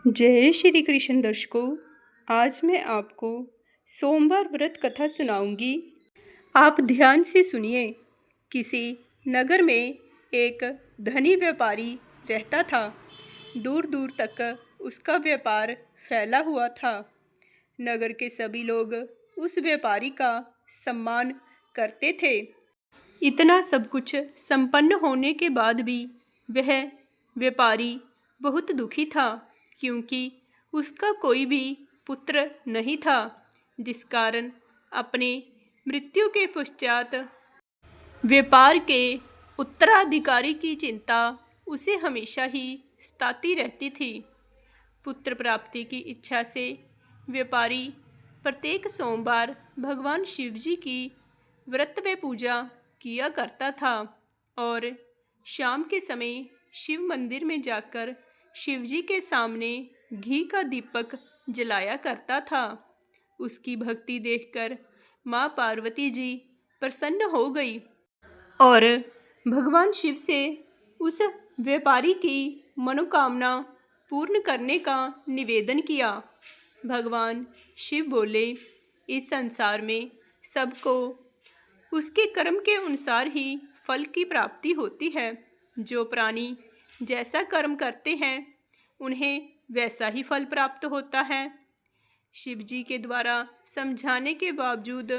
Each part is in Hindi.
जय श्री कृष्ण दर्शकों। आज मैं आपको सोमवार व्रत कथा सुनाऊंगी। आप ध्यान से सुनिए। किसी नगर में एक धनी व्यापारी रहता था। दूर दूर तक उसका व्यापार फैला हुआ था। नगर के सभी लोग उस व्यापारी का सम्मान करते थे। इतना सब कुछ संपन्न होने के बाद भी वह व्यापारी बहुत दुखी था, क्योंकि उसका कोई भी पुत्र नहीं था, जिस कारण अपने मृत्यु के पश्चात व्यापार के उत्तराधिकारी की चिंता उसे हमेशा ही सताती रहती थी। पुत्र प्राप्ति की इच्छा से व्यापारी प्रत्येक सोमवार भगवान शिव जी की व्रत व पूजा किया करता था और शाम के समय शिव मंदिर में जाकर शिव जी के सामने घी का दीपक जलाया करता था। उसकी भक्ति देखकर माँ पार्वती जी प्रसन्न हो गई और भगवान शिव से उस व्यापारी की मनोकामना पूर्ण करने का निवेदन किया। भगवान शिव बोले, इस संसार में सबको उसके कर्म के अनुसार ही फल की प्राप्ति होती है। जो प्राणी जैसा कर्म करते हैं उन्हें वैसा ही फल प्राप्त होता है। शिव जी के द्वारा समझाने के बावजूद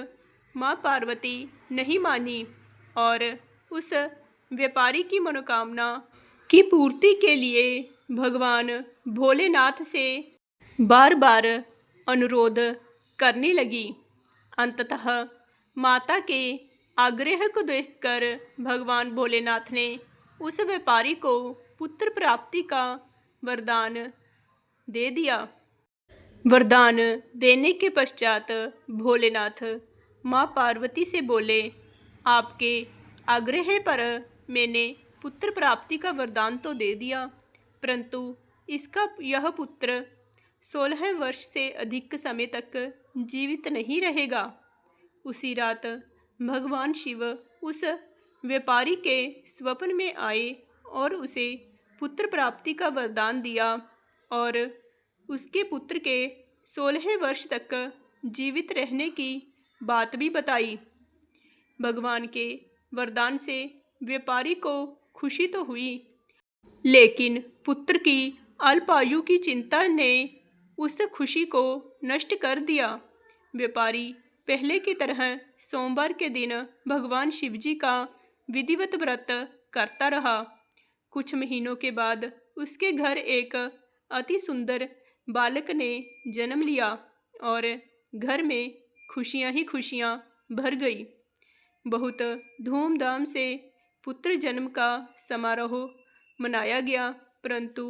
माँ पार्वती नहीं मानी और उस व्यापारी की मनोकामना की पूर्ति के लिए भगवान भोलेनाथ से बार बार अनुरोध करने लगी। अंततः माता के आग्रह को देखकर भगवान भोलेनाथ ने उस व्यापारी को पुत्र प्राप्ति का वरदान दे दिया। वरदान देने के पश्चात भोलेनाथ माँ पार्वती से बोले, आपके आग्रह पर मैंने पुत्र प्राप्ति का वरदान तो दे दिया, परंतु इसका यह पुत्र 16 वर्ष से अधिक समय तक जीवित नहीं रहेगा। उसी रात भगवान शिव उस व्यापारी के स्वप्न में आए और उसे पुत्र प्राप्ति का वरदान दिया और उसके पुत्र के 16 वर्ष तक जीवित रहने की बात भी बताई। भगवान के वरदान से व्यापारी को खुशी तो हुई, लेकिन पुत्र की अल्पायु की चिंता ने उस खुशी को नष्ट कर दिया। व्यापारी पहले की तरह सोमवार के दिन भगवान शिव जी का विधिवत व्रत करता रहा। कुछ महीनों के बाद उसके घर एक अति सुंदर बालक ने जन्म लिया और घर में खुशियां ही खुशियां भर गई। बहुत धूमधाम से पुत्र जन्म का समारोह मनाया गया, परंतु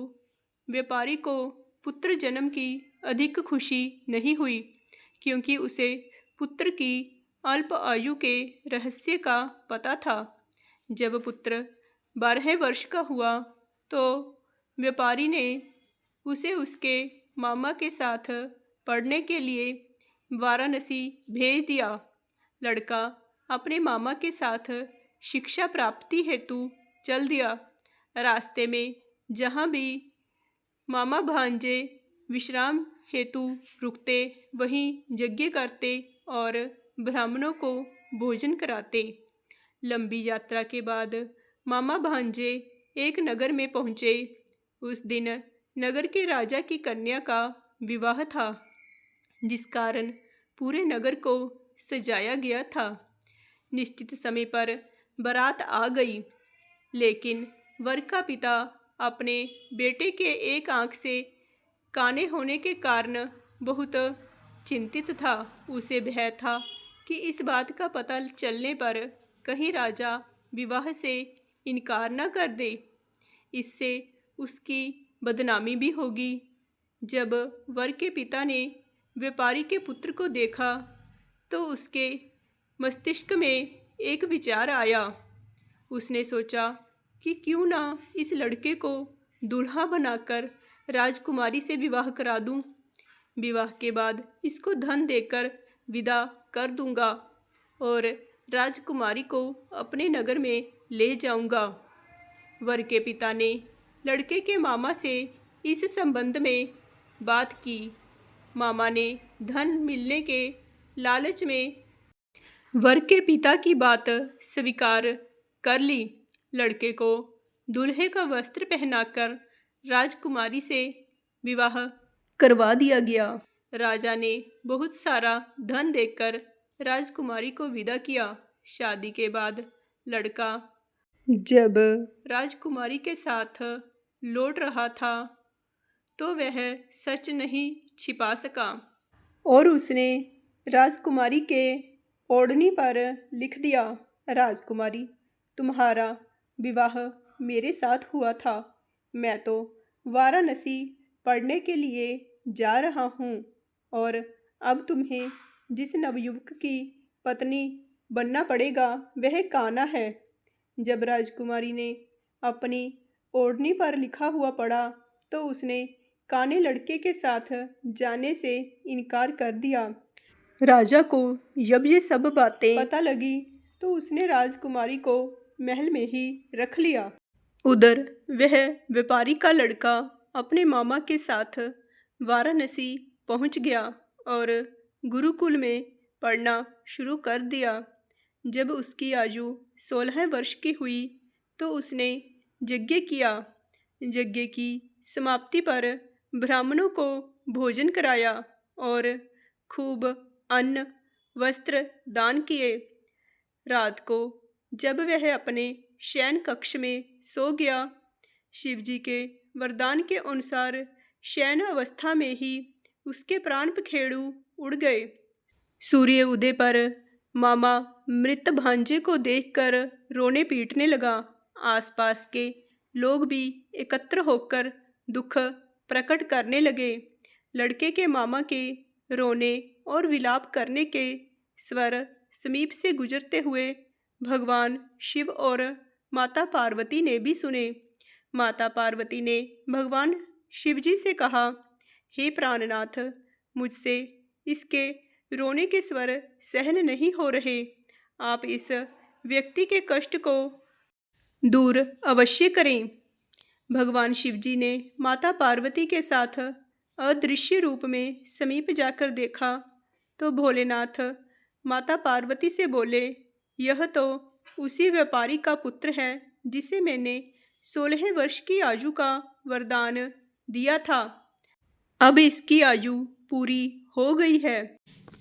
व्यापारी को पुत्र जन्म की अधिक खुशी नहीं हुई, क्योंकि उसे पुत्र की अल्प आयु के रहस्य का पता था। जब पुत्र 12 वर्ष का हुआ तो व्यापारी ने उसे उसके मामा के साथ पढ़ने के लिए वाराणसी भेज दिया। लड़का अपने मामा के साथ शिक्षा प्राप्ति हेतु चल दिया। रास्ते में जहाँ भी मामा भांजे विश्राम हेतु रुकते, वहीं यज्ञ करते और ब्राह्मणों को भोजन कराते। लंबी यात्रा के बाद मामा भांजे एक नगर में पहुँचे। उस दिन नगर के राजा की कन्या का विवाह था, जिस कारण पूरे नगर को सजाया गया था। निश्चित समय पर बारात आ गई, लेकिन वर का पिता अपने बेटे के एक आंख से काने होने के कारण बहुत चिंतित था। उसे भय था कि इस बात का पता चलने पर कहीं राजा विवाह से इनकार न कर दे, इससे उसकी बदनामी भी होगी। जब वर के पिता ने व्यापारी के पुत्र को देखा तो उसके मस्तिष्क में एक विचार आया। उसने सोचा कि क्यों ना इस लड़के को दूल्हा बनाकर राजकुमारी से विवाह करा दूं। विवाह के बाद इसको धन देकर विदा कर दूंगा और राजकुमारी को अपने नगर में ले जाऊंगा। वर के पिता ने लड़के के मामा से इस संबंध में बात की। मामा ने धन मिलने के लालच में वर के पिता की बात स्वीकार कर ली। लड़के को दूल्हे का वस्त्र पहनाकर राजकुमारी से विवाह करवा दिया गया। राजा ने बहुत सारा धन देकर राजकुमारी को विदा किया। शादी के बाद लड़का जब राजकुमारी के साथ लौट रहा था तो वह सच नहीं छिपा सका और उसने राजकुमारी के ओढ़नी पर लिख दिया, राजकुमारी, तुम्हारा विवाह मेरे साथ हुआ था। मैं तो वाराणसी पढ़ने के लिए जा रहा हूँ और अब तुम्हें जिस नवयुवक की पत्नी बनना पड़ेगा वह कान्हा है। जब राजकुमारी ने अपनी ओढ़नी पर लिखा हुआ पढ़ा तो उसने काने लड़के के साथ जाने से इनकार कर दिया। राजा को जब ये सब बातें पता लगी तो उसने राजकुमारी को महल में ही रख लिया। उधर वह व्यापारी का लड़का अपने मामा के साथ वाराणसी पहुंच गया और गुरुकुल में पढ़ना शुरू कर दिया। जब उसकी आयु 16 वर्ष की हुई तो उसने यज्ञ किया। यज्ञ की समाप्ति पर ब्राह्मणों को भोजन कराया और खूब अन्न वस्त्र दान किए। रात को जब वह अपने शयन कक्ष में सो गया, शिवजी के वरदान के अनुसार शयन अवस्था में ही उसके प्राण पखेरु उड़ गए। सूर्य उदय पर मामा मृत भांजे को देखकर रोने पीटने लगा। आसपास के लोग भी एकत्र होकर दुख प्रकट करने लगे। लड़के के मामा के रोने और विलाप करने के स्वर समीप से गुजरते हुए भगवान शिव और माता पार्वती ने भी सुने। माता पार्वती ने भगवान शिवजी से कहा, हे प्राणनाथ, मुझसे इसके रोने के स्वर सहन नहीं हो रहे। आप इस व्यक्ति के कष्ट को दूर अवश्य करें। भगवान शिवजी ने माता पार्वती के साथ अदृश्य रूप में समीप जाकर देखा तो भोलेनाथ माता पार्वती से बोले, यह तो उसी व्यापारी का पुत्र है जिसे मैंने 16 वर्ष की आयु का वरदान दिया था। अब इसकी आयु पूरी हो गई है।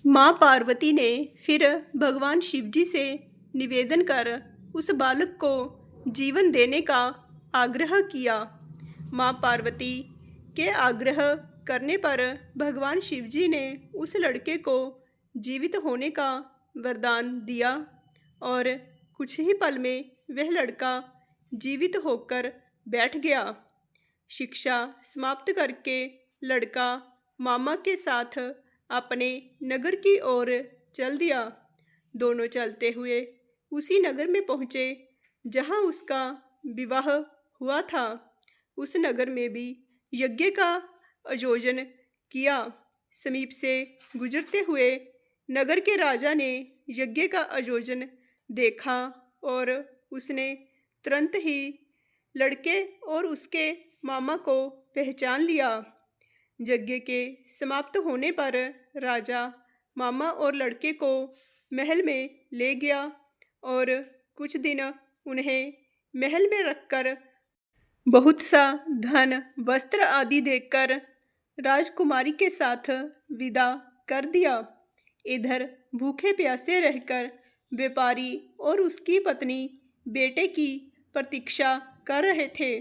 माँ पार्वती ने फिर भगवान शिवजी से निवेदन कर उस बालक को जीवन देने का आग्रह किया। माँ पार्वती के आग्रह करने पर भगवान शिवजी ने उस लड़के को जीवित होने का वरदान दिया और कुछ ही पल में वह लड़का जीवित होकर बैठ गया। शिक्षा समाप्त करके लड़का मामा के साथ अपने नगर की ओर चल दिया। दोनों चलते हुए उसी नगर में पहुँचे जहाँ उसका विवाह हुआ था। उस नगर में भी यज्ञ का आयोजन किया। समीप से गुजरते हुए नगर के राजा ने यज्ञ का आयोजन देखा और उसने तुरंत ही लड़के और उसके मामा को पहचान लिया। यज्ञ के समाप्त होने पर राजा मामा और लड़के को महल में ले गया और कुछ दिन उन्हें महल में रखकर बहुत सा धन वस्त्र आदि देकर राजकुमारी के साथ विदा कर दिया। इधर भूखे प्यासे रहकर व्यापारी और उसकी पत्नी बेटे की प्रतीक्षा कर रहे थे।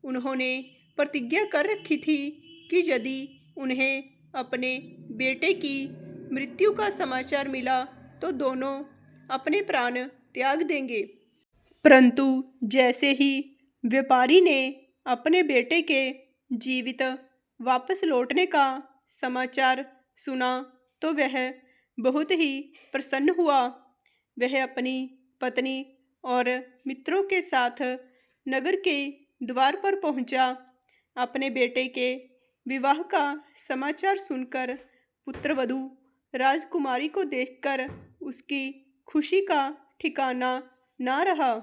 उन्होंने प्रतिज्ञा कर रखी थी कि यदि उन्हें अपने बेटे की मृत्यु का समाचार मिला तो दोनों अपने प्राण त्याग देंगे। परंतु जैसे ही व्यापारी ने अपने बेटे के जीवित वापस लौटने का समाचार सुना तो वह बहुत ही प्रसन्न हुआ। वह अपनी पत्नी और मित्रों के साथ नगर के द्वार पर पहुंचा। अपने बेटे के विवाह का समाचार सुनकर पुत्रवधू राजकुमारी को देखकर उसकी खुशी का ठिकाना ना रहा।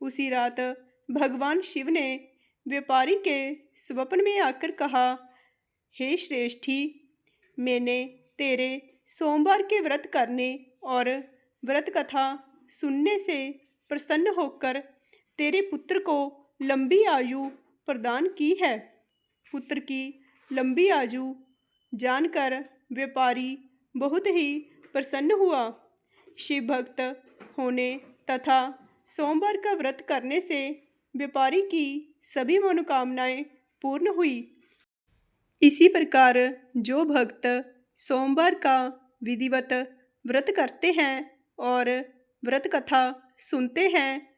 उसी रात भगवान शिव ने व्यापारी के स्वप्न में आकर कहा, हे श्रेष्ठी, मैंने तेरे सोमवार के व्रत करने और व्रत कथा सुनने से प्रसन्न होकर तेरे पुत्र को लंबी आयु प्रदान की है। पुत्र की लंबी आयु जानकर व्यापारी बहुत ही प्रसन्न हुआ। शिव भक्त होने तथा सोमवार का व्रत करने से व्यापारी की सभी मनोकामनाएं पूर्ण हुई। इसी प्रकार जो भक्त सोमवार का विधिवत व्रत करते हैं और व्रत कथा सुनते हैं,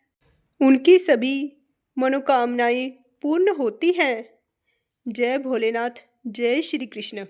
उनकी सभी मनोकामनाएं पूर्ण होती हैं। जय भोलेनाथ, जय श्री कृष्ण।